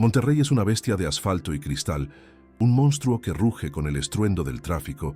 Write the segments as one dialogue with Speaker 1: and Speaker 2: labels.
Speaker 1: Monterrey es una bestia de asfalto y cristal, un monstruo que ruge con el estruendo del tráfico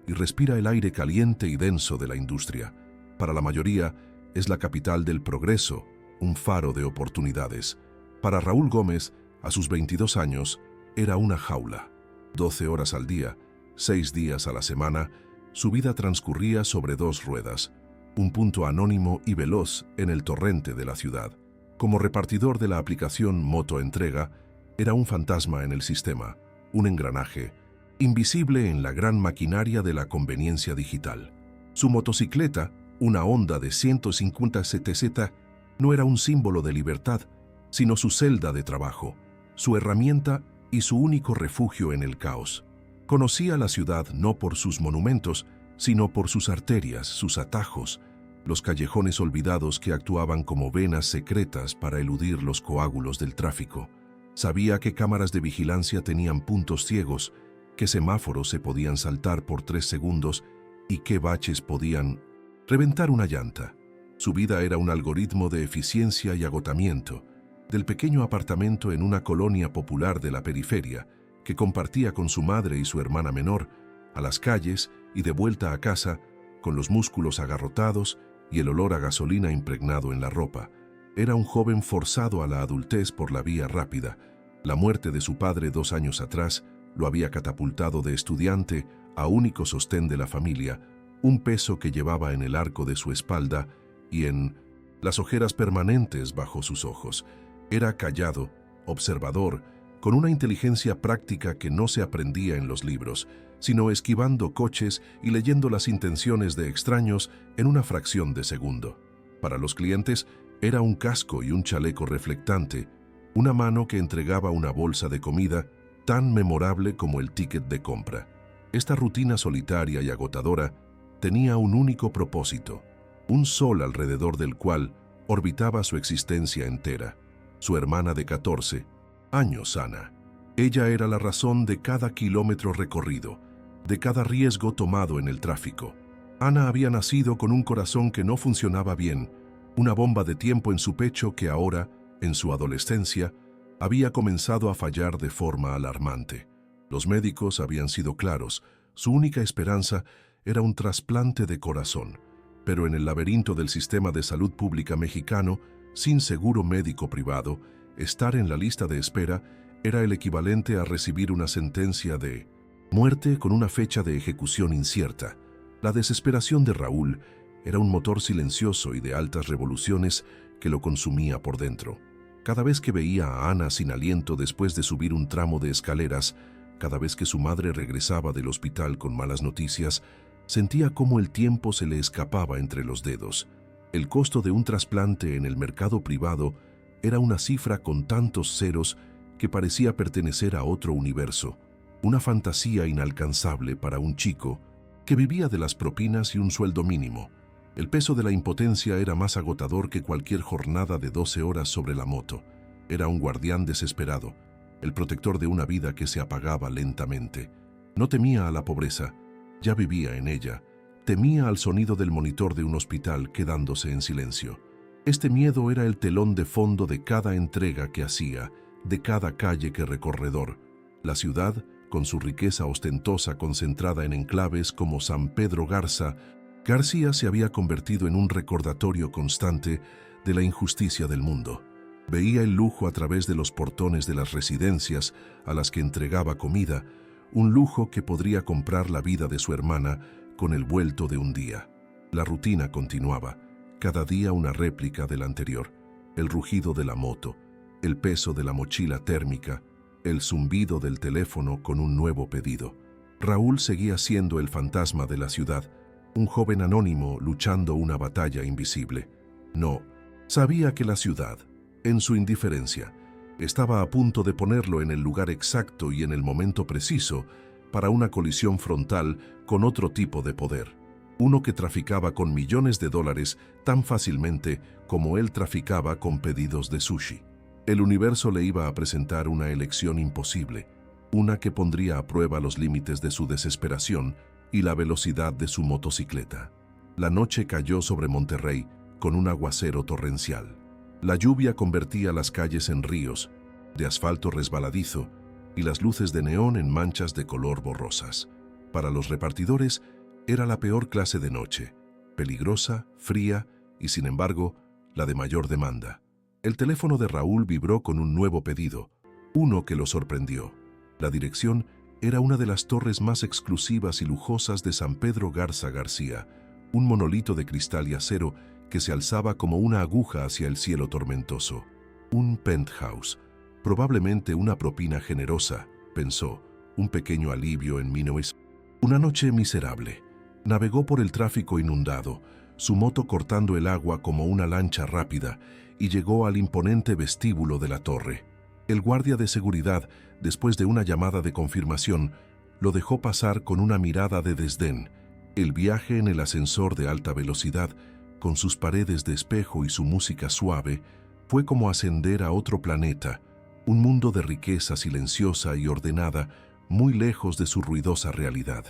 Speaker 1: y respira el aire caliente y denso de la industria. Para la mayoría, es la capital del progreso, un faro de oportunidades. Para Raúl Gómez, a sus 22 años, era una jaula. 12 horas al día, 6 días a la semana, su vida transcurría sobre dos ruedas, un punto anónimo y veloz en el torrente de la ciudad. Como repartidor de la aplicación Moto Entrega, era un fantasma en el sistema, un engranaje, invisible en la gran maquinaria de la conveniencia digital. Su motocicleta, una Honda de 150 CTZ, no era un símbolo de libertad, sino su celda de trabajo, su herramienta y su único refugio en el caos. Conocía la ciudad no por sus monumentos, sino por sus arterias, sus atajos, los callejones olvidados que actuaban como venas secretas para eludir los coágulos del tráfico. Sabía que cámaras de vigilancia tenían puntos ciegos, qué semáforos se podían saltar por 3 segundos y qué baches podían reventar una llanta. Su vida era un algoritmo de eficiencia y agotamiento, del pequeño apartamento en una colonia popular de la periferia, que compartía con su madre y su hermana menor, a las calles y de vuelta a casa, con los músculos agarrotados y el olor a gasolina impregnado en la ropa. Era un joven forzado a la adultez por la vía rápida. La muerte de su padre 2 años atrás lo había catapultado de estudiante a único sostén de la familia, un peso que llevaba en el arco de su espalda y en las ojeras permanentes bajo sus ojos. Era callado, observador, con una inteligencia práctica que no se aprendía en los libros, sino esquivando coches y leyendo las intenciones de extraños en una fracción de segundo. Para los clientes, era un casco y un chaleco reflectante, una mano que entregaba una bolsa de comida tan memorable como el ticket de compra. Esta rutina solitaria y agotadora tenía un único propósito, un sol alrededor del cual orbitaba su existencia entera, su hermana de 14 años, Ana. Ella era la razón de cada kilómetro recorrido, de cada riesgo tomado en el tráfico. Ana había nacido con un corazón que no funcionaba bien, una bomba de tiempo en su pecho que ahora, en su adolescencia, había comenzado a fallar de forma alarmante. Los médicos habían sido claros, su única esperanza era un trasplante de corazón, pero en el laberinto del sistema de salud pública mexicano, sin seguro médico privado, estar en la lista de espera era el equivalente a recibir una sentencia de muerte con una fecha de ejecución incierta. La desesperación de Raúl era un motor silencioso y de altas revoluciones que lo consumía por dentro. Cada vez que veía a Ana sin aliento después de subir un tramo de escaleras, cada vez que su madre regresaba del hospital con malas noticias, sentía cómo el tiempo se le escapaba entre los dedos. El costo de un trasplante en el mercado privado era una cifra con tantos ceros que parecía pertenecer a otro universo, una fantasía inalcanzable para un chico que vivía de las propinas y un sueldo mínimo. El peso de la impotencia era más agotador que cualquier jornada de 12 horas sobre la moto. Era un guardián desesperado, el protector de una vida que se apagaba lentamente. No temía a la pobreza, ya vivía en ella. Temía al sonido del monitor de un hospital quedándose en silencio. Este miedo era el telón de fondo de cada entrega que hacía, de cada calle que recorredor. La ciudad, con su riqueza ostentosa concentrada en enclaves como San Pedro García se había convertido en un recordatorio constante de la injusticia del mundo. Veía el lujo a través de los portones de las residencias a las que entregaba comida, un lujo que podría comprar la vida de su hermana con el vuelto de un día. La rutina continuaba, cada día una réplica del anterior, el rugido de la moto, el peso de la mochila térmica, el zumbido del teléfono con un nuevo pedido. Raúl seguía siendo el fantasma de la ciudad, un joven anónimo luchando una batalla invisible. No, sabía que la ciudad, en su indiferencia, estaba a punto de ponerlo en el lugar exacto y en el momento preciso para una colisión frontal con otro tipo de poder. Uno que traficaba con millones de dólares tan fácilmente como él traficaba con pedidos de sushi. El universo le iba a presentar una elección imposible, una que pondría a prueba los límites de su desesperación y la velocidad de su motocicleta. La noche cayó sobre Monterrey con un aguacero torrencial. La lluvia convertía las calles en ríos, de asfalto resbaladizo y las luces de neón en manchas de color borrosas. Para los repartidores era la peor clase de noche, peligrosa, fría y, sin embargo, la de mayor demanda. El teléfono de Raúl vibró con un nuevo pedido, uno que lo sorprendió. La dirección era una de las torres más exclusivas y lujosas de San Pedro Garza García, un monolito de cristal y acero que se alzaba como una aguja hacia el cielo tormentoso. Un penthouse, probablemente una propina generosa, pensó, un pequeño alivio en Minoes. Una noche miserable. Navegó por el tráfico inundado, su moto cortando el agua como una lancha rápida, y llegó al imponente vestíbulo de la torre. El guardia de seguridad, después de una llamada de confirmación, lo dejó pasar con una mirada de desdén. El viaje en el ascensor de alta velocidad, con sus paredes de espejo y su música suave, fue como ascender a otro planeta, un mundo de riqueza silenciosa y ordenada, muy lejos de su ruidosa realidad.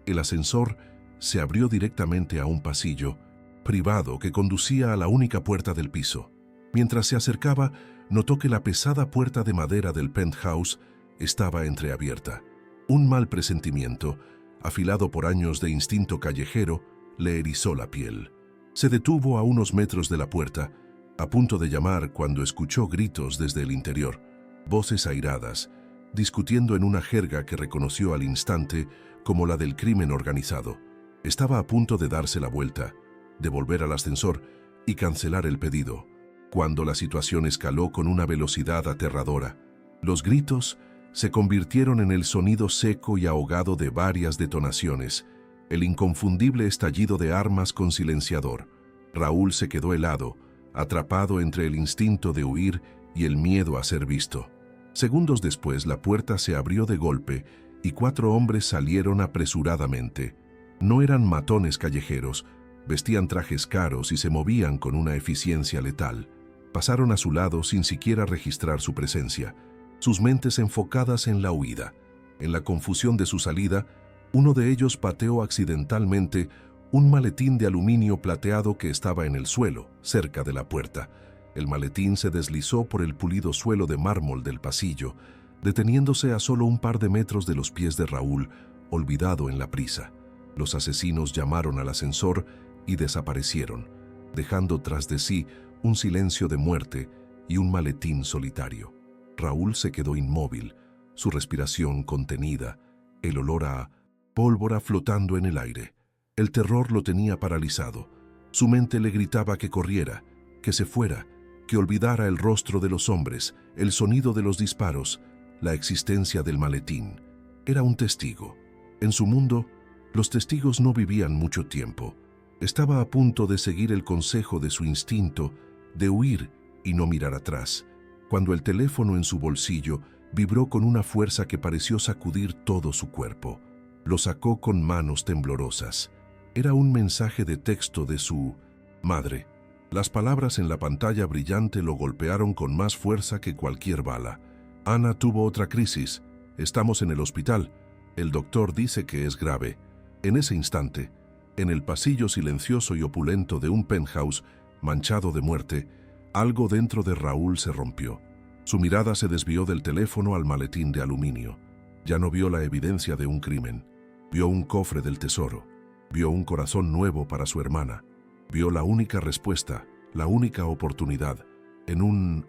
Speaker 1: El ascensor se abrió directamente a un pasillo privado que conducía a la única puerta del piso. Mientras se acercaba, notó que la pesada puerta de madera del penthouse estaba entreabierta. Un mal presentimiento, afilado por años de instinto callejero, le erizó la piel. Se detuvo a unos metros de la puerta, a punto de llamar cuando escuchó gritos desde el interior, voces airadas, discutiendo en una jerga que reconoció al instante como la del crimen organizado. Estaba a punto de darse la vuelta, de volver al ascensor y cancelar el pedido, cuando la situación escaló con una velocidad aterradora. Los gritos se convirtieron en el sonido seco y ahogado de varias detonaciones, el inconfundible estallido de armas con silenciador. Raúl se quedó helado, atrapado entre el instinto de huir y el miedo a ser visto. Segundos después, la puerta se abrió de golpe y 4 hombres salieron apresuradamente. No eran matones callejeros, vestían trajes caros y se movían con una eficiencia letal. Pasaron a su lado sin siquiera registrar su presencia, sus mentes enfocadas en la huida. En la confusión de su salida, uno de ellos pateó accidentalmente un maletín de aluminio plateado que estaba en el suelo, cerca de la puerta. El maletín se deslizó por el pulido suelo de mármol del pasillo, deteniéndose a solo un par de metros de los pies de Raúl, olvidado en la prisa. Los asesinos llamaron al ascensor y desaparecieron, dejando tras de sí un silencio de muerte y un maletín solitario. Raúl se quedó inmóvil, su respiración contenida, el olor a pólvora flotando en el aire. El terror lo tenía paralizado. Su mente le gritaba que corriera, que se fuera, que olvidara el rostro de los hombres, el sonido de los disparos, la existencia del maletín. Era un testigo. En su mundo, los testigos no vivían mucho tiempo. Estaba a punto de seguir el consejo de su instinto, de huir y no mirar atrás, cuando el teléfono en su bolsillo vibró con una fuerza que pareció sacudir todo su cuerpo. Lo sacó con manos temblorosas. Era un mensaje de texto de su madre. Las palabras en la pantalla brillante lo golpearon con más fuerza que cualquier bala. Ana tuvo otra crisis. Estamos en el hospital. El doctor dice que es grave. En ese instante, en el pasillo silencioso y opulento de un penthouse manchado de muerte, algo dentro de Raúl se rompió. Su mirada se desvió del teléfono al maletín de aluminio. Ya no vio la evidencia de un crimen. Vio un cofre del tesoro. Vio un corazón nuevo para su hermana. Vio la única respuesta, la única oportunidad, en un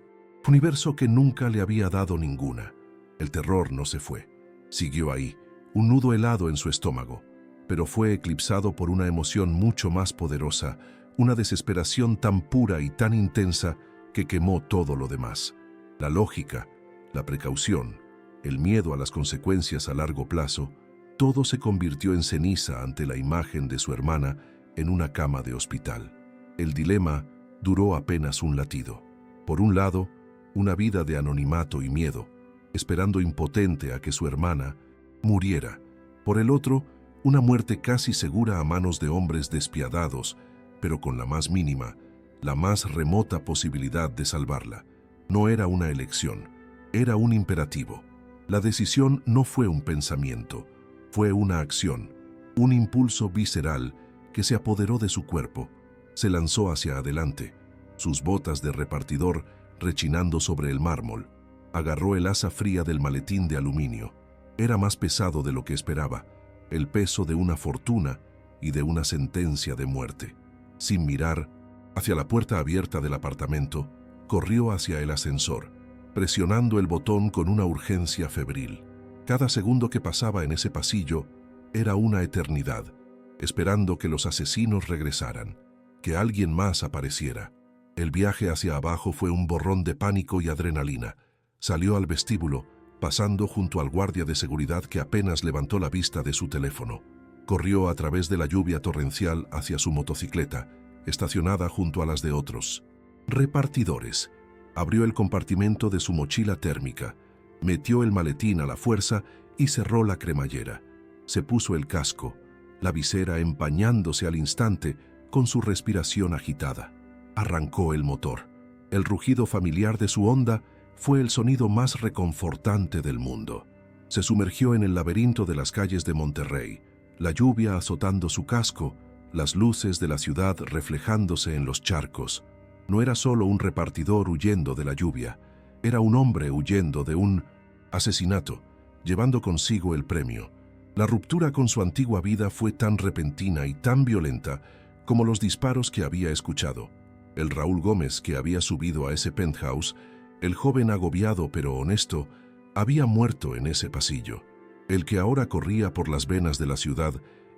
Speaker 1: universo que nunca le había dado ninguna. El terror no se fue. Siguió ahí, un nudo helado en su estómago, pero fue eclipsado por una emoción mucho más poderosa, una desesperación tan pura y tan intensa que quemó todo lo demás. La lógica, la precaución, el miedo a las consecuencias a largo plazo, todo se convirtió en ceniza ante la imagen de su hermana en una cama de hospital. El dilema duró apenas un latido. Por un lado, una vida de anonimato y miedo, esperando impotente a que su hermana muriera. Por el otro, una muerte casi segura a manos de hombres despiadados, pero con la más mínima, la más remota posibilidad de salvarla. No era una elección, era un imperativo. La decisión no fue un pensamiento, fue una acción, un impulso visceral que se apoderó de su cuerpo. Se lanzó hacia adelante, sus botas de repartidor rechinando sobre el mármol. Agarró el asa fría del maletín de aluminio. Era más pesado de lo que esperaba, el peso de una fortuna y de una sentencia de muerte. Sin mirar, hacia la puerta abierta del apartamento, corrió hacia el ascensor, presionando el botón con una urgencia febril. Cada segundo que pasaba en ese pasillo era una eternidad, esperando que los asesinos regresaran, que alguien más apareciera. El viaje hacia abajo fue un borrón de pánico y adrenalina. Salió al vestíbulo, pasando junto al guardia de seguridad que apenas levantó la vista de su teléfono. Corrió a través de la lluvia torrencial hacia su motocicleta, estacionada junto a las de otros repartidores. Abrió el compartimento de su mochila térmica, metió el maletín a la fuerza y cerró la cremallera. Se puso el casco, la visera empañándose al instante con su respiración agitada. Arrancó el motor. El rugido familiar de su Honda fue el sonido más reconfortante del mundo. Se sumergió en el laberinto de las calles de Monterrey, la lluvia azotando su casco, las luces de la ciudad reflejándose en los charcos. No era solo un repartidor huyendo de la lluvia, era un hombre huyendo de un asesinato, llevando consigo el premio. La ruptura con su antigua vida fue tan repentina y tan violenta como los disparos que había escuchado. El Raúl Gómez que había subido a ese penthouse, el joven agobiado pero honesto, había muerto en ese pasillo. El que ahora corría por las venas de la ciudad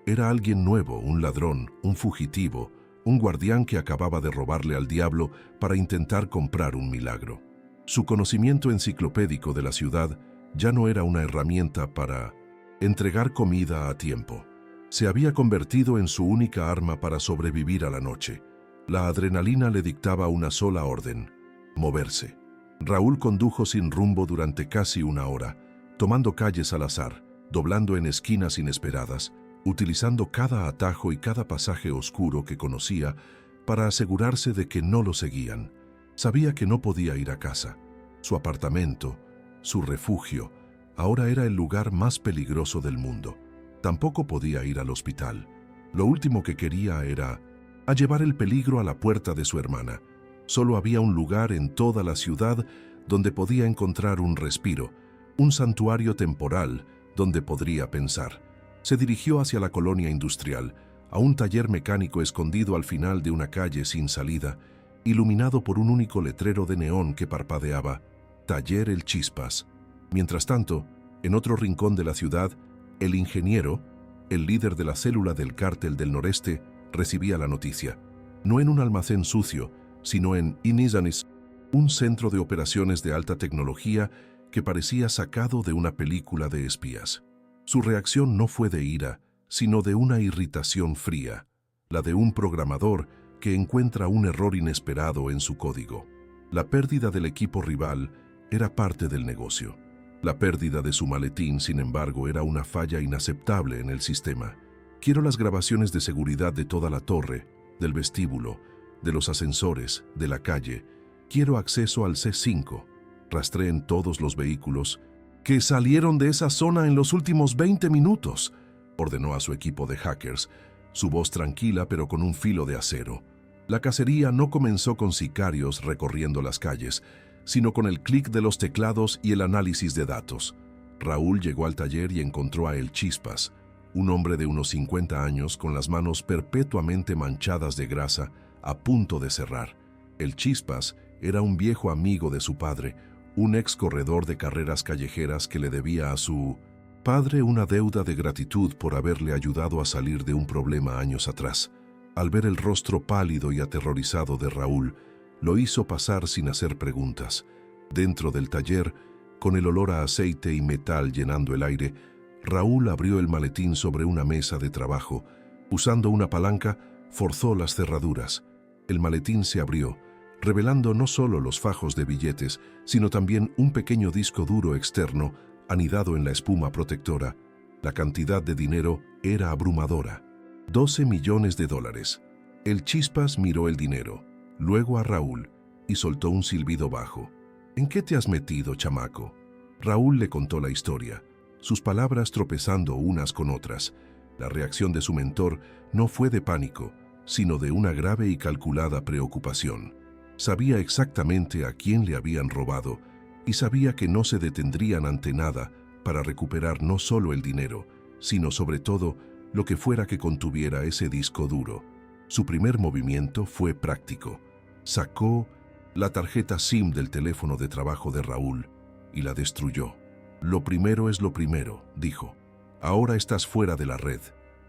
Speaker 1: era alguien nuevo, un ladrón, un fugitivo, un guardián que acababa de robarle al diablo para intentar comprar un milagro. Su conocimiento enciclopédico de la ciudad ya no era una herramienta para entregar comida a tiempo. Se había convertido en su única arma para sobrevivir a la noche. La adrenalina le dictaba una sola orden: moverse. Raúl condujo sin rumbo durante casi una hora, tomando calles al azar, doblando en esquinas inesperadas, utilizando cada atajo y cada pasaje oscuro que conocía para asegurarse de que no lo seguían. Sabía que no podía ir a casa. Su apartamento, su refugio, ahora era el lugar más peligroso del mundo. Tampoco podía ir al hospital. Lo último que quería era llevar el peligro a la puerta de su hermana. Solo había un lugar en toda la ciudad donde podía encontrar un respiro, un santuario temporal donde podría pensar. Se dirigió hacia la colonia industrial, a un taller mecánico escondido al final de una calle sin salida, iluminado por un único letrero de neón que parpadeaba: Taller El Chispas. Mientras tanto, en otro rincón de la ciudad, el ingeniero, el líder de la célula del Cártel del Noreste, recibía la noticia. No en un almacén sucio, sino en Inizanis, un centro de operaciones de alta tecnología que parecía sacado de una película de espías. Su reacción no fue de ira, sino de una irritación fría, la de un programador que encuentra un error inesperado en su código. La pérdida del equipo rival era parte del negocio. La pérdida de su maletín, sin embargo, era una falla inaceptable en el sistema. Quiero las grabaciones de seguridad de toda la torre, del vestíbulo, de los ascensores, de la calle. Quiero acceso al C5. Rastreen todos los vehículos que salieron de esa zona en los últimos 20 minutos, ordenó a su equipo de hackers, su voz tranquila pero con un filo de acero. La cacería no comenzó con sicarios recorriendo las calles, sino con el clic de los teclados y el análisis de datos. Raúl llegó al taller y encontró a El Chispas, un hombre de unos 50 años con las manos perpetuamente manchadas de grasa, a punto de cerrar. El Chispas era un viejo amigo de su padre, un ex corredor de carreras callejeras que le debía a su padre una deuda de gratitud por haberle ayudado a salir de un problema años atrás. Al ver el rostro pálido y aterrorizado de Raúl, lo hizo pasar sin hacer preguntas. Dentro del taller, con el olor a aceite y metal llenando el aire, Raúl abrió el maletín sobre una mesa de trabajo. Usando una palanca, forzó las cerraduras. El maletín se abrió, revelando no solo los fajos de billetes, sino también un pequeño disco duro externo anidado en la espuma protectora. La cantidad de dinero era abrumadora: $12 millones. El Chispas miró el dinero, luego a Raúl, y soltó un silbido bajo. ¿En qué te has metido, chamaco? Raúl le contó la historia, sus palabras tropezando unas con otras. La reacción de su mentor no fue de pánico, sino de una grave y calculada preocupación. Sabía exactamente a quién le habían robado y sabía que no se detendrían ante nada para recuperar no solo el dinero, sino sobre todo lo que fuera que contuviera ese disco duro. Su primer movimiento fue práctico. Sacó la tarjeta SIM del teléfono de trabajo de Raúl y la destruyó. Lo primero es lo primero, dijo. Ahora estás fuera de la red.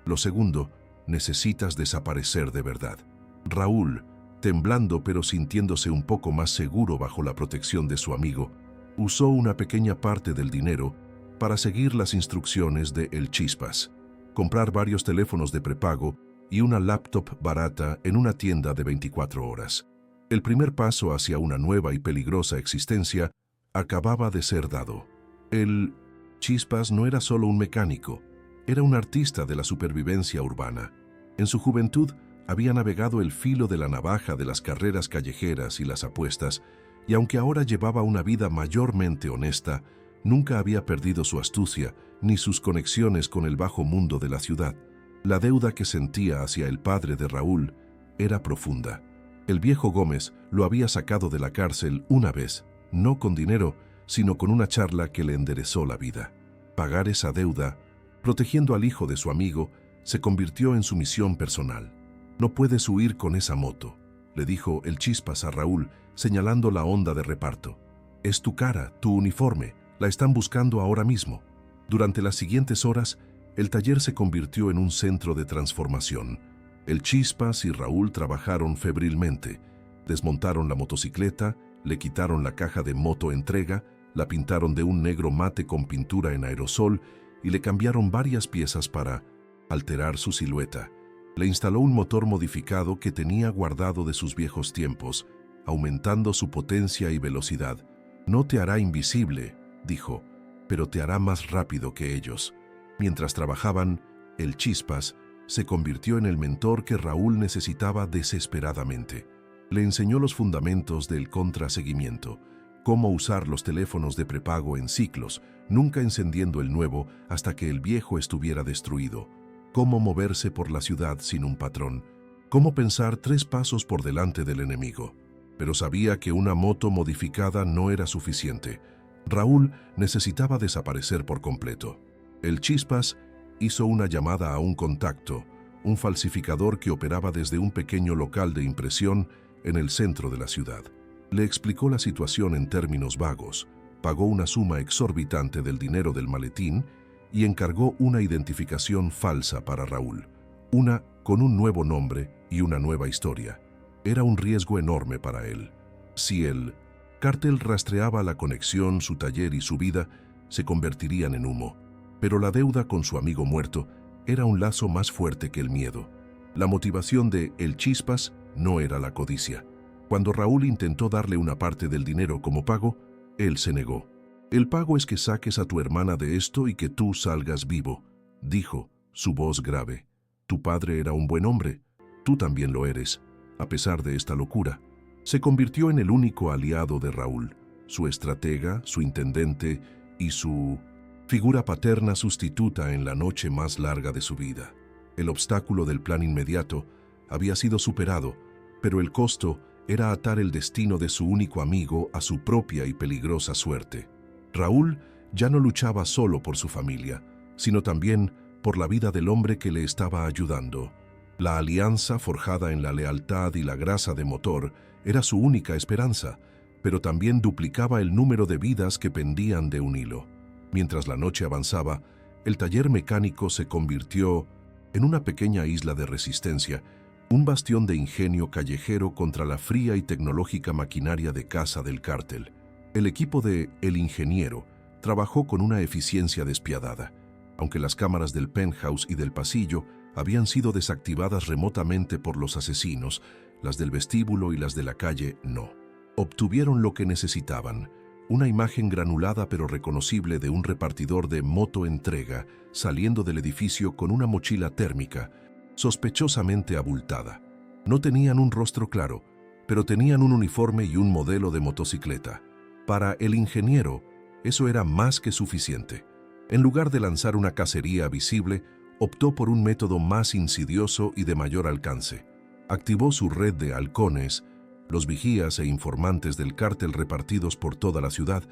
Speaker 1: Lo segundo, necesitas desaparecer de verdad. Raúl, temblando pero sintiéndose un poco más seguro bajo la protección de su amigo, usó una pequeña parte del dinero para seguir las instrucciones de El Chispas, comprar varios teléfonos de prepago y una laptop barata en una tienda de 24 horas. El primer paso hacia una nueva y peligrosa existencia acababa de ser dado. El Chispas no era solo un mecánico, era un artista de la supervivencia urbana. En su juventud había navegado el filo de la navaja de las carreras callejeras y las apuestas, y aunque ahora llevaba una vida mayormente honesta, nunca había perdido su astucia ni sus conexiones con el bajo mundo de la ciudad. La deuda que sentía hacia el padre de Raúl era profunda. El viejo Gómez lo había sacado de la cárcel una vez, no con dinero, sino con una charla que le enderezó la vida. Pagar esa deuda, protegiendo al hijo de su amigo, se convirtió en su misión personal. «No puedes huir con esa moto», le dijo el Chispas a Raúl, señalando la honda de reparto. «Es tu cara, tu uniforme, la están buscando ahora mismo». Durante las siguientes horas, el taller se convirtió en un centro de transformación. El Chispas y Raúl trabajaron febrilmente. Desmontaron la motocicleta, le quitaron la caja de moto entrega, la pintaron de un negro mate con pintura en aerosol y le cambiaron varias piezas para alterar su silueta. Le instaló un motor modificado que tenía guardado de sus viejos tiempos, aumentando su potencia y velocidad. «No te hará invisible», dijo, «pero te hará más rápido que ellos». Mientras trabajaban, el Chispas se convirtió en el mentor que Raúl necesitaba desesperadamente. Le enseñó los fundamentos del contraseguimiento, cómo usar los teléfonos de prepago en ciclos, nunca encendiendo el nuevo hasta que el viejo estuviera destruido, cómo moverse por la ciudad sin un patrón, cómo pensar 3 pasos por delante del enemigo. Pero sabía que una moto modificada no era suficiente. Raúl necesitaba desaparecer por completo. El Chispas hizo una llamada a un contacto, un falsificador que operaba desde un pequeño local de impresión en el centro de la ciudad. Le explicó la situación en términos vagos, pagó una suma exorbitante del dinero del maletín y encargó una identificación falsa para Raúl, una con un nuevo nombre y una nueva historia. Era un riesgo enorme para él. Si el cártel rastreaba la conexión, su taller y su vida, se convertirían en humo. Pero la deuda con su amigo muerto era un lazo más fuerte que el miedo. La motivación de El Chispas no era la codicia. Cuando Raúl intentó darle una parte del dinero como pago, él se negó. «El pago es que saques a tu hermana de esto y que tú salgas vivo», dijo, su voz grave. «Tu padre era un buen hombre. Tú también lo eres, a pesar de esta locura». Se convirtió en el único aliado de Raúl, su estratega, su intendente y su figura paterna sustituta en la noche más larga de su vida. El obstáculo del plan inmediato había sido superado, pero el costo era atar el destino de su único amigo a su propia y peligrosa suerte. Raúl ya no luchaba solo por su familia, sino también por la vida del hombre que le estaba ayudando. La alianza forjada en la lealtad y la grasa de motor era su única esperanza, pero también duplicaba el número de vidas que pendían de un hilo. Mientras la noche avanzaba, el taller mecánico se convirtió en una pequeña isla de resistencia, un bastión de ingenio callejero contra la fría y tecnológica maquinaria de caza del cártel. El equipo de El Ingeniero trabajó con una eficiencia despiadada, aunque las cámaras del penthouse y del pasillo habían sido desactivadas remotamente por los asesinos, las del vestíbulo y las de la calle no. Obtuvieron lo que necesitaban, una imagen granulada pero reconocible de un repartidor de motoentrega saliendo del edificio con una mochila térmica, sospechosamente abultada. No tenían un rostro claro, pero tenían un uniforme y un modelo de motocicleta. Para El Ingeniero, eso era más que suficiente. En lugar de lanzar una cacería visible, optó por un método más insidioso y de mayor alcance. Activó su red de halcones los vigías e informantes del cártel repartidos por toda la ciudad,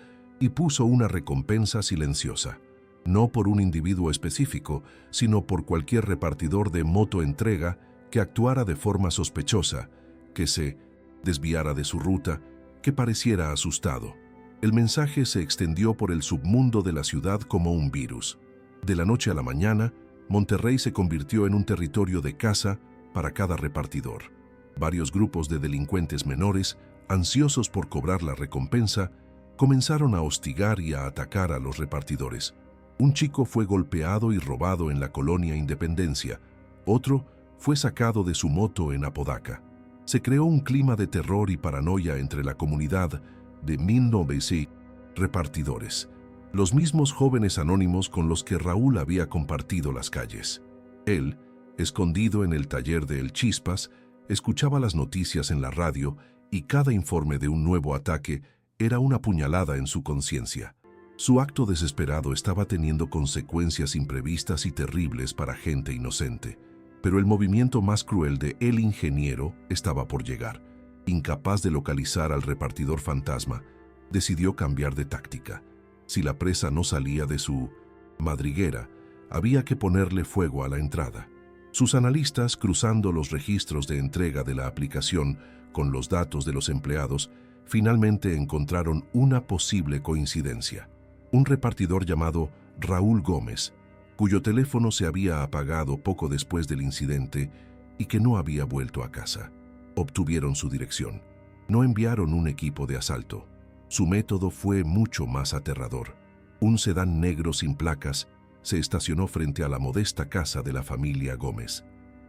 Speaker 1: y puso una recompensa silenciosa, no por un individuo específico, sino por cualquier repartidor de motoentrega que actuara de forma sospechosa, que se desviara de su ruta, que pareciera asustado. El mensaje se extendió por el submundo de la ciudad como un virus. De la noche a la mañana, Monterrey se convirtió en un territorio de caza para cada repartidor. Varios grupos de delincuentes menores, ansiosos por cobrar la recompensa, comenzaron a hostigar y a atacar a los repartidores. Un chico fue golpeado y robado en la colonia Independencia. Otro fue sacado de su moto en Apodaca. Se creó un clima de terror y paranoia entre la comunidad de 1900 repartidores, los mismos jóvenes anónimos con los que Raúl había compartido las calles. Él, escondido en el taller de El Chispas, escuchaba las noticias en la radio y cada informe de un nuevo ataque era una puñalada en su conciencia. Su acto desesperado estaba teniendo consecuencias imprevistas y terribles para gente inocente. Pero el movimiento más cruel de El Ingeniero estaba por llegar. Incapaz de localizar al repartidor fantasma, decidió cambiar de táctica. Si la presa no salía de su madriguera, había que ponerle fuego a la entrada. Sus analistas, cruzando los registros de entrega de la aplicación con los datos de los empleados, finalmente encontraron una posible coincidencia. Un repartidor llamado Raúl Gómez, cuyo teléfono se había apagado poco después del incidente y que no había vuelto a casa. Obtuvieron su dirección. No enviaron un equipo de asalto. Su método fue mucho más aterrador. Un sedán negro sin placas se estacionó frente a la modesta casa de la familia Gómez.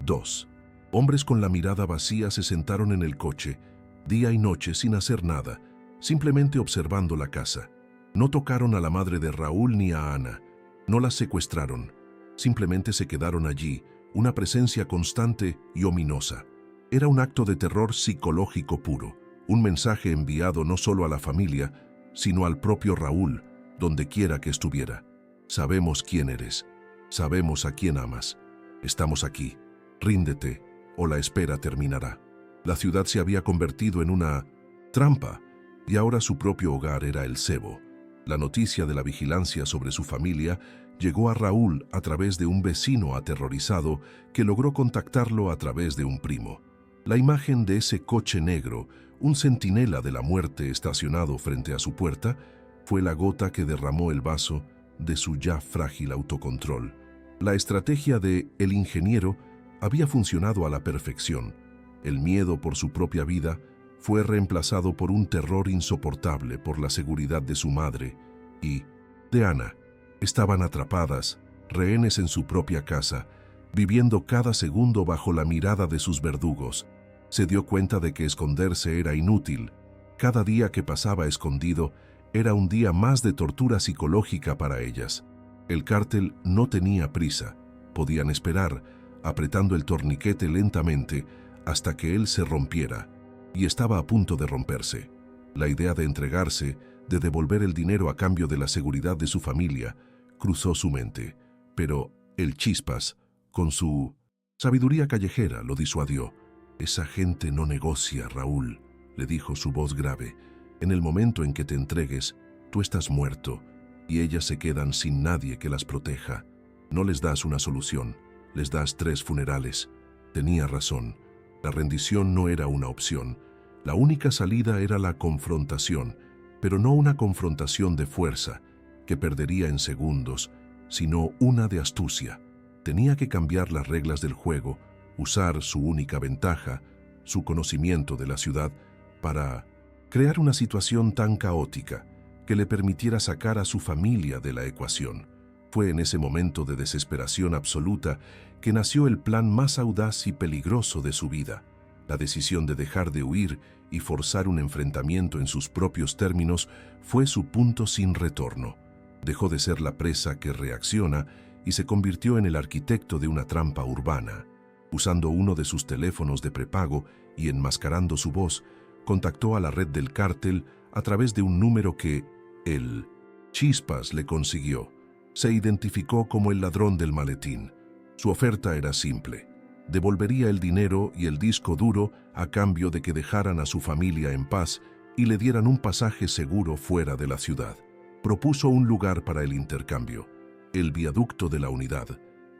Speaker 1: 2 hombres con la mirada vacía se sentaron en el coche, día y noche sin hacer nada, simplemente observando la casa. No tocaron a la madre de Raúl ni a Ana. No las secuestraron. Simplemente se quedaron allí, una presencia constante y ominosa. Era un acto de terror psicológico puro, un mensaje enviado no solo a la familia, sino al propio Raúl, donde quiera que estuviera. Sabemos quién eres, sabemos a quién amas. Estamos aquí, ríndete o la espera terminará. La ciudad se había convertido en una trampa y ahora su propio hogar era el cebo. La noticia de la vigilancia sobre su familia llegó a Raúl a través de un vecino aterrorizado que logró contactarlo a través de un primo. La imagen de ese coche negro, un centinela de la muerte estacionado frente a su puerta, fue la gota que derramó el vaso de su ya frágil autocontrol. La estrategia de El Ingeniero había funcionado a la perfección. El miedo por su propia vida fue reemplazado por un terror insoportable por la seguridad de su madre y de Ana. Estaban atrapadas, rehenes en su propia casa, viviendo cada segundo bajo la mirada de sus verdugos. Se dio cuenta de que esconderse era inútil. Cada día que pasaba escondido era un día más de tortura psicológica para ellas. El cártel no tenía prisa. Podían esperar, apretando el torniquete lentamente hasta que él se rompiera. Y estaba a punto de romperse. La idea de entregarse, de devolver el dinero a cambio de la seguridad de su familia, cruzó su mente. Pero El Chispas, con su sabiduría callejera, lo disuadió. «Esa gente no negocia, Raúl», le dijo su voz grave. «En el momento en que te entregues, tú estás muerto y ellas se quedan sin nadie que las proteja. No les das una solución, les das 3 funerales». Tenía razón. La rendición no era una opción. La única salida era la confrontación, pero no una confrontación de fuerza, que perdería en segundos, sino una de astucia. Tenía que cambiar las reglas del juego, usar su única ventaja, su conocimiento de la ciudad, para crear una situación tan caótica que le permitiera sacar a su familia de la ecuación. Fue en ese momento de desesperación absoluta que nació el plan más audaz y peligroso de su vida. La decisión de dejar de huir y forzar un enfrentamiento en sus propios términos fue su punto sin retorno. Dejó de ser la presa que reacciona y se convirtió en el arquitecto de una trampa urbana. Usando uno de sus teléfonos de prepago y enmascarando su voz, contactó a la red del cártel a través de un número que El Chispas le consiguió. Se identificó como el ladrón del maletín. Su oferta era simple: Devolvería el dinero y el disco duro a cambio de que dejaran a su familia en paz y le dieran un pasaje seguro fuera de la ciudad. Propuso un lugar para el intercambio, el viaducto de la Unidad,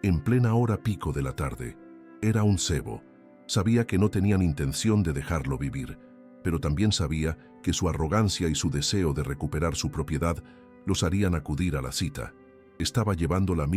Speaker 1: en plena hora pico de la tarde. Era un cebo. Sabía que no tenían intención de dejarlo vivir, pero también sabía que su arrogancia y su deseo de recuperar su propiedad los harían acudir a la cita. Estaba llevando la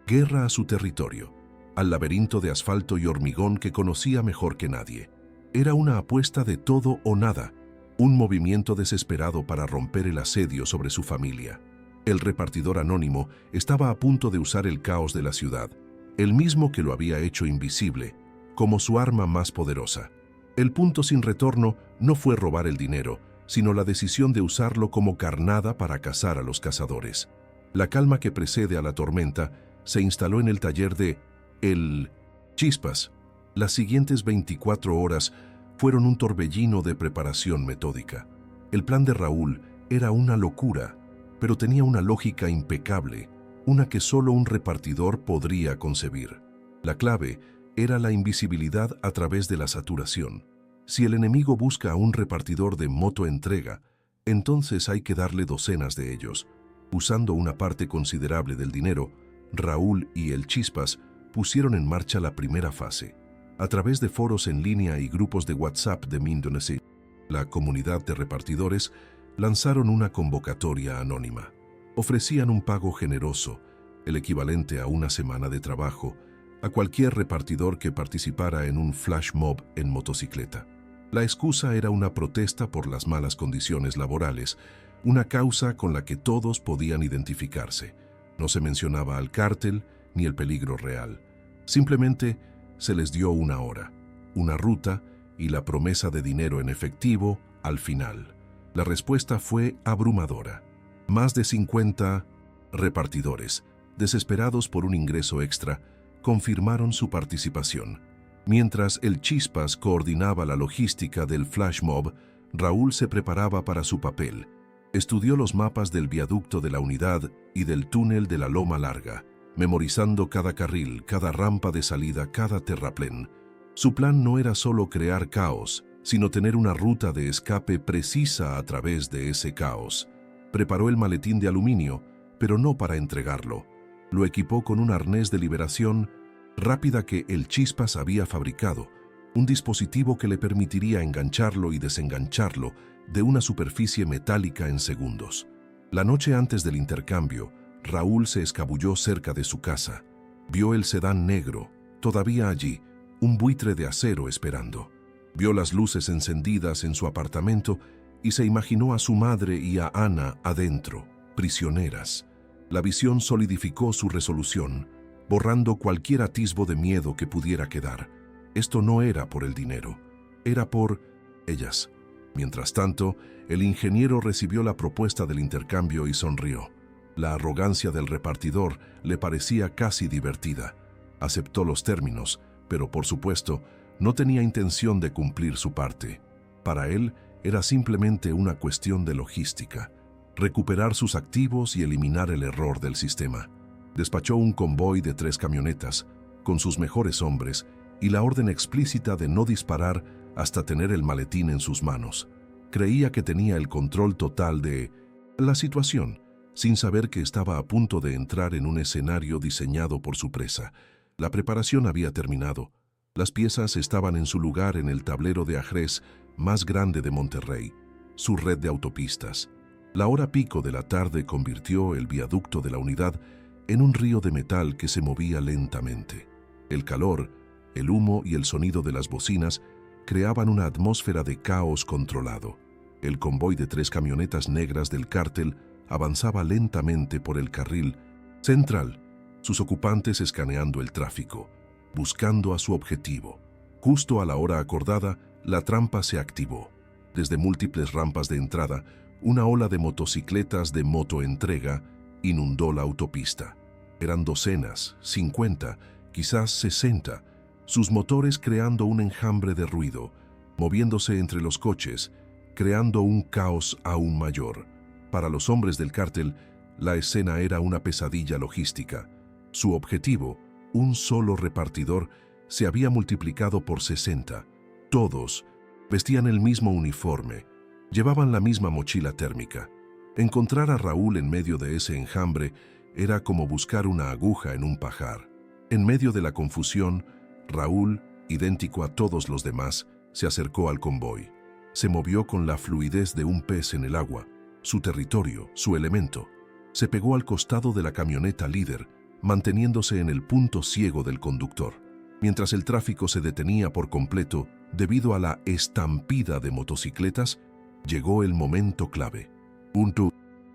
Speaker 1: guerra a su territorio, al laberinto de asfalto y hormigón que conocía mejor que nadie. Era una apuesta de todo o nada, un movimiento desesperado para romper el asedio sobre su familia. El repartidor anónimo estaba a punto de usar el caos de la ciudad, el mismo que lo había hecho invisible, como su arma más poderosa. El punto sin retorno no fue robar el dinero, sino la decisión de usarlo como carnada para cazar a los cazadores. La calma que precede a la tormenta se instaló en el taller de El Chispas. Las siguientes 24 horas fueron un torbellino de preparación metódica. El plan de Raúl era una locura, pero tenía una lógica impecable, una que solo un repartidor podría concebir. La clave era la invisibilidad a través de la saturación. Si el enemigo busca a un repartidor de motoentrega, entonces hay que darle docenas de ellos. Usando una parte considerable del dinero, Raúl y el Chispas pusieron en marcha la primera fase. A través de foros en línea y grupos de WhatsApp de Indonesia, la comunidad de repartidores lanzaron una convocatoria anónima. Ofrecían un pago generoso, el equivalente a una semana de trabajo, a cualquier repartidor que participara en un flash mob en motocicleta. La excusa era una protesta por las malas condiciones laborales, una causa con la que todos podían identificarse. No se mencionaba al cártel ni el peligro real. Simplemente se les dio una hora, una ruta y la promesa de dinero en efectivo al final. La respuesta fue abrumadora. Más de 50 repartidores, desesperados por un ingreso extra, confirmaron su participación. Mientras el Chispas coordinaba la logística del flash mob, Raúl se preparaba para su papel. Estudió los mapas del viaducto de la Unidad y del túnel de la Loma Larga, memorizando cada carril, cada rampa de salida, cada terraplén. Su plan no era solo crear caos, sino tener una ruta de escape precisa a través de ese caos. Preparó el maletín de aluminio, pero no para entregarlo. Lo equipó con un arnés de liberación rápida que el Chispas había fabricado, un dispositivo que le permitiría engancharlo y desengancharlo de una superficie metálica en segundos. La noche antes del intercambio, Raúl se escabulló cerca de su casa. Vio el sedán negro, todavía allí, un buitre de acero esperando. Vio las luces encendidas en su apartamento y se imaginó a su madre y a Ana adentro, prisioneras. La visión solidificó su resolución, borrando cualquier atisbo de miedo que pudiera quedar. Esto no era por el dinero, era por ellas. Mientras tanto, el ingeniero recibió la propuesta del intercambio y sonrió. La arrogancia del repartidor le parecía casi divertida. Aceptó los términos, pero por supuesto, no tenía intención de cumplir su parte. Para él, era simplemente una cuestión de logística, recuperar sus activos y eliminar el error del sistema. Despachó un convoy de 3 camionetas, con sus mejores hombres, y la orden explícita de no disparar hasta tener el maletín en sus manos. Creía que tenía el control total de la situación, sin saber que estaba a punto de entrar en un escenario diseñado por su presa. La preparación había terminado. Las piezas estaban en su lugar en el tablero de ajedrez más grande de Monterrey, su red de autopistas. La hora pico de la tarde convirtió el viaducto de la Unidad en un río de metal que se movía lentamente. El calor, el humo y el sonido de las bocinas creaban una atmósfera de caos controlado. El convoy de 3 camionetas negras del cártel avanzaba lentamente por el carril central, sus ocupantes escaneando el tráfico, buscando a su objetivo. Justo a la hora acordada, la trampa se activó. Desde múltiples rampas de entrada, una ola de motocicletas de motoentrega inundó la autopista. Eran docenas, 50, quizás 60, sus motores creando un enjambre de ruido, moviéndose entre los coches, creando un caos aún mayor. Para los hombres del cártel, la escena era una pesadilla logística. Su objetivo, un solo repartidor, se había multiplicado por 60. Todos vestían el mismo uniforme, llevaban la misma mochila térmica. Encontrar a Raúl en medio de ese enjambre era como buscar una aguja en un pajar. En medio de la confusión, Raúl, idéntico a todos los demás, se acercó al convoy. Se movió con la fluidez de un pez en el agua, su territorio, su elemento. Se pegó al costado de la camioneta líder, manteniéndose en el punto ciego del conductor. Mientras el tráfico se detenía por completo debido a la estampida de motocicletas, llegó el momento clave. Un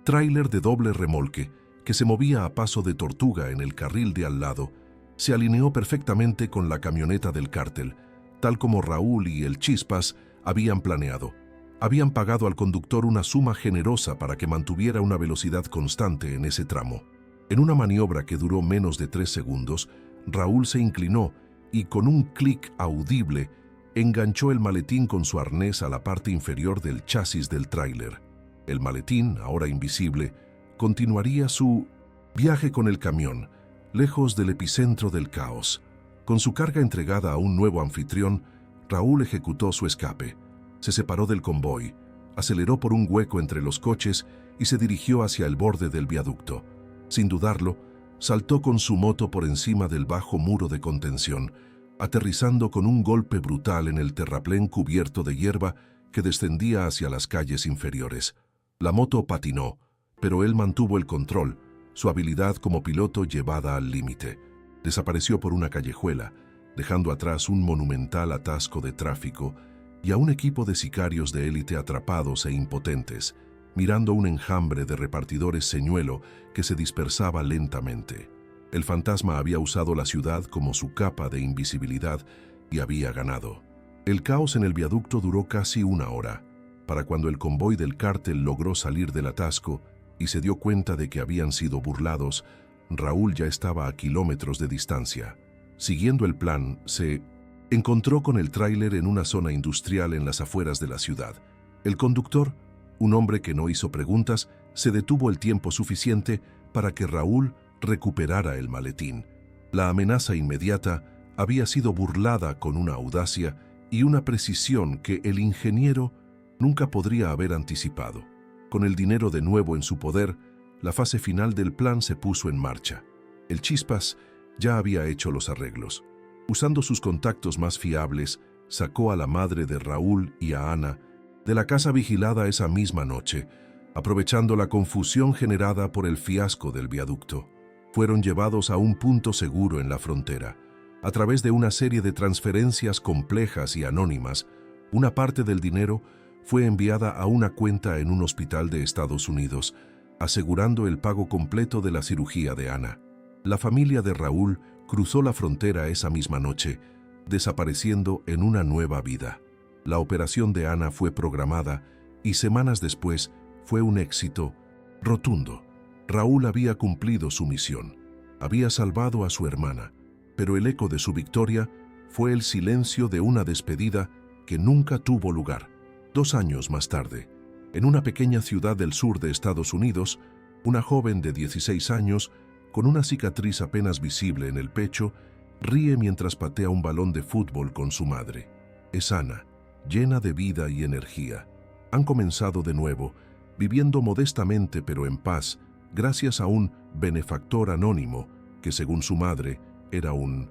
Speaker 1: tráiler de doble remolque, que se movía a paso de tortuga en el carril de al lado, se alineó perfectamente con la camioneta del cártel, tal como Raúl y el Chispas habían planeado. Habían pagado al conductor una suma generosa para que mantuviera una velocidad constante en ese tramo. En una maniobra que duró menos de 3 segundos, Raúl se inclinó y con un clic audible enganchó el maletín con su arnés a la parte inferior del chasis del tráiler. El maletín, ahora invisible, continuaría su viaje con el camión, lejos del epicentro del caos. Con su carga entregada a un nuevo anfitrión, Raúl ejecutó su escape. Se separó del convoy, aceleró por un hueco entre los coches y se dirigió hacia el borde del viaducto. Sin dudarlo, saltó con su moto por encima del bajo muro de contención, aterrizando con un golpe brutal en el terraplén cubierto de hierba que descendía hacia las calles inferiores. La moto patinó, pero él mantuvo el control, su habilidad como piloto llevada al límite. Desapareció por una callejuela, dejando atrás un monumental atasco de tráfico y a un equipo de sicarios de élite atrapados e impotentes, mirando un enjambre de repartidores señuelo que se dispersaba lentamente. El fantasma había usado la ciudad como su capa de invisibilidad y había ganado. El caos en el viaducto duró casi 1 hora. Para cuando el convoy del cártel logró salir del atasco y se dio cuenta de que habían sido burlados, Raúl ya estaba a kilómetros de distancia. Siguiendo el plan, se encontró con el tráiler en una zona industrial en las afueras de la ciudad. El conductor, un hombre que no hizo preguntas, se detuvo el tiempo suficiente para que Raúl recuperara el maletín. La amenaza inmediata había sido burlada con una audacia y una precisión que el ingeniero nunca podría haber anticipado. Con el dinero de nuevo en su poder, la fase final del plan se puso en marcha. El Chispas ya había hecho los arreglos. Usando sus contactos más fiables, sacó a la madre de Raúl y a Ana de la casa vigilada esa misma noche, aprovechando la confusión generada por el fiasco del viaducto. Fueron llevados a un punto seguro en la frontera. A través de una serie de transferencias complejas y anónimas, una parte del dinero fue enviada a una cuenta en un hospital de Estados Unidos, asegurando el pago completo de la cirugía de Ana. La familia de Raúl cruzó la frontera esa misma noche, desapareciendo en una nueva vida. La operación de Ana fue programada y semanas después fue un éxito rotundo. Raúl había cumplido su misión. Había salvado a su hermana, pero el eco de su victoria fue el silencio de una despedida que nunca tuvo lugar. 2 años más tarde, en una pequeña ciudad del sur de Estados Unidos, una joven de 16 años, con una cicatriz apenas visible en el pecho, ríe mientras patea un balón de fútbol con su madre. Es Ana, llena de vida y energía. Han comenzado de nuevo, viviendo modestamente pero en paz, gracias a un benefactor anónimo que, según su madre, era un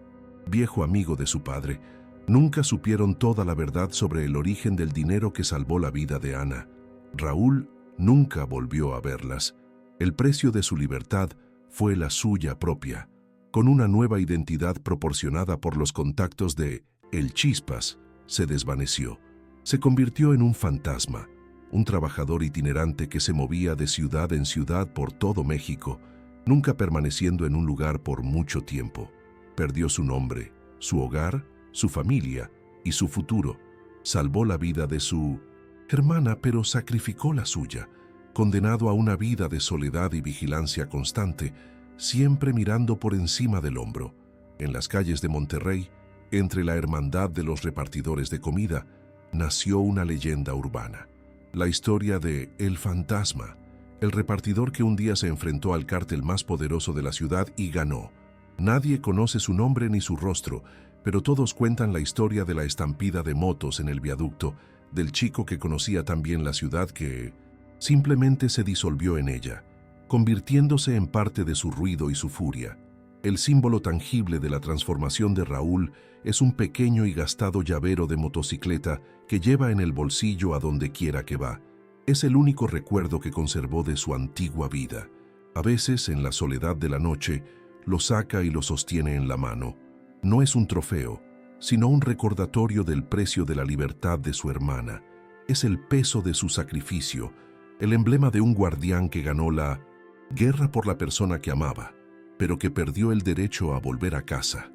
Speaker 1: viejo amigo de su padre. Nunca supieron toda la verdad sobre el origen del dinero que salvó la vida de Ana. Raúl nunca volvió a verlas. El precio de su libertad fue la suya propia, con una nueva identidad proporcionada por los contactos de El Chispas. Se desvaneció. Se convirtió en un fantasma, un trabajador itinerante que se movía de ciudad en ciudad por todo México, nunca permaneciendo en un lugar por mucho tiempo. Perdió su nombre, su hogar, su familia y su futuro. Salvó la vida de su hermana, pero sacrificó la suya, condenado a una vida de soledad y vigilancia constante, siempre mirando por encima del hombro. En las calles de Monterrey, entre la hermandad de los repartidores de comida, nació una leyenda urbana. La historia de El Fantasma, el repartidor que un día se enfrentó al cártel más poderoso de la ciudad y ganó. Nadie conoce su nombre ni su rostro, pero todos cuentan la historia de la estampida de motos en el viaducto, del chico que conocía tan bien la ciudad que simplemente se disolvió en ella, convirtiéndose en parte de su ruido y su furia. El símbolo tangible de la transformación de Raúl es un pequeño y gastado llavero de motocicleta que lleva en el bolsillo a donde quiera que va. Es el único recuerdo que conservó de su antigua vida. A veces, en la soledad de la noche, lo saca y lo sostiene en la mano. No es un trofeo, sino un recordatorio del precio de la libertad de su hermana. Es el peso de su sacrificio, el emblema de un guardián que ganó la guerra por la persona que amaba, pero que perdió el derecho a volver a casa.